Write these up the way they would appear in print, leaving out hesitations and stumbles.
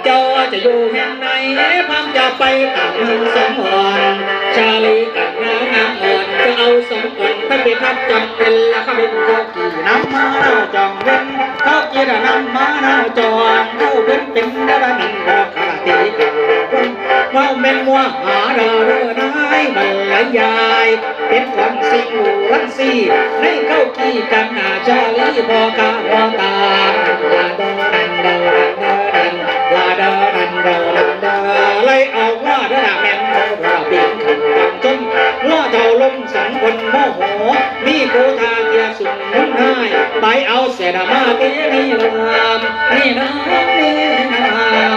เจ้าจะอยู่แห่งไหนพามจะไปตามเมืองสมอ่อนชาลีกับน้องงามอ่อนจะเอาสมอ่อนไปเป็นทับจำเป็นละข้าเป็นเขากี่น้ำมาเราจองเว้นเขากี่ระน้ำมาเราจองเขาเป็นระนันบอกขาตีกันว่าเป็นมัวหาดาวเรือนายบรรยายเป็นคนสิงหูวันสีในเข้ากี่กันหน้าชาลีบอกาบอตาลาดอนันดานันลาดอนันดานันดาเลยเอาว่าระดับแม่นเราบินขันตังจนว่าเจ้าลมสังคนโมโหมีโกธาเทียสุนมุนได้ไปเอาเสดามาเตีนี่ลามนี่น้ำนี่น้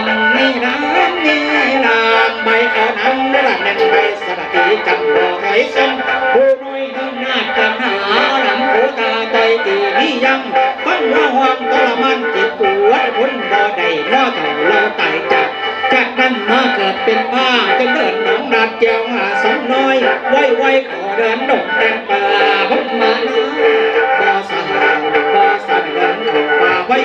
ำนี่น้ำนี่น้ำไปเอาน้ำระดับแม่นไปสระตีจำบ่อไทยสมผู้น้อยน้ำหน้ากันหาน้ำโกธาใจตีนี่ยังฟังว่าห่วงทรมานเจ็บปวดพ้นบ่ได้ว่าเท่าเราตายจากนั้นมาเกิดเป็นบ้าจนเดินหนองนาดเจียวหาสมน้อยไว้ขอเดินดงแดงป่าพักมานะบ่สหบ่สหเดินเข้าป่าไว้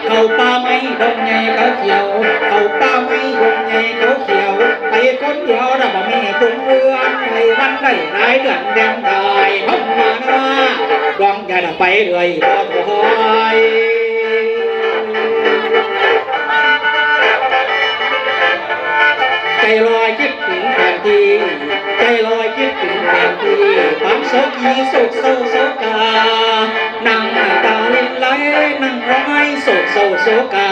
เข้าป่าไม่ดงใหญ่เขาเขียวเข้าป่าไม่ดงใหญ่เขาเขียวไปคนเดียวเราบ่มีตุงเรือนในวันได้หลายเดือนแดงได้พักมานะดวงใจไปเลยบ่ถอยใจลอยคิดถึงแผ่นดินใจลอยคิดถึงแผ่นดินความโศกีโศกเศร้าโศกานั่งตาลิ้นไหลนั่งร้อยโศกเศร้าโศกา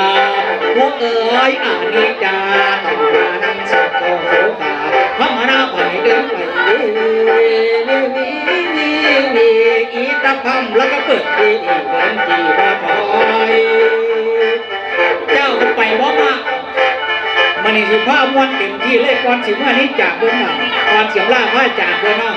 หัวเอ๋ยอานิจจาต้องมานั่งโศกเศร้าโศกาพระมานาไปเดินไปวีอีตาพัมแล้วก็เปิดทีอีเดินทีบ่ถอยเจ้าไปบ่มามันนี่สิผ้ามวนเต็มที่เลยก่อนสิเมื่อนี้จากเบื้องหน้าก่อนเสียงล่าผ้าจากเบื้องหน้า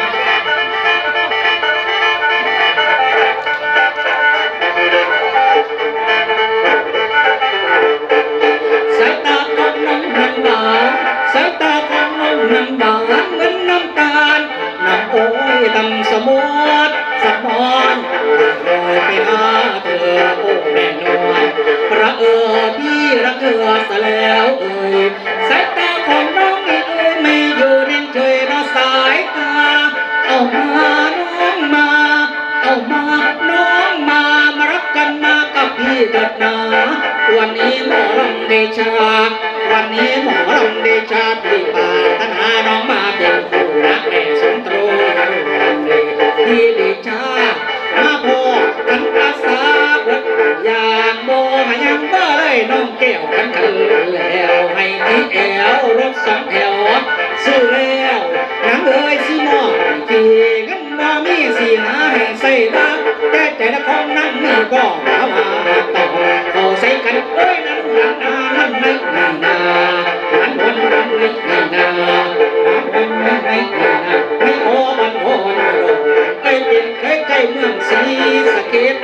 สายตาของน้องนันหวานสายตาของน้องนันหวานเหมือนน้ำตาลน้ำโอ้ยตำสมุดสะพอนลอยไปหาเธอโอ้แม่นวลพระพี่รักเธอซะแล้วสายตาของน้องนี่ไม่อยู่นิ่งเฉยรอสายตาเอามาน้องมาเอามาน้องมารักกันมากับพี่เถิดนาวันนี้หมอลำเดชาวันนี้หมอลำเดชาพี่ปาตนาน้องมาเป็นผู้รักแม่สมตรูพี่เดชามาพอกันอาสาเบิดอย่างโมหายังบ่เลยน้องแก้วกันกันแล้วให้ที่แอวรถสองแถวซื้อแล้วน้ำเอ้ยสิมอขี่เงินบ่มีสิหาให้ใส่บ้างแต่ใจละของนั่งนี่ก็หามาต่อต่อใส่กันเอ้ยนั่นนั่นในนั่นนานั่นวันนั่นในนั่นนานั่นวันในนั่นนาไม่โอ้มันโอ้มันโดนไอ้เป็นใกล้เมืองศรีสะเกษ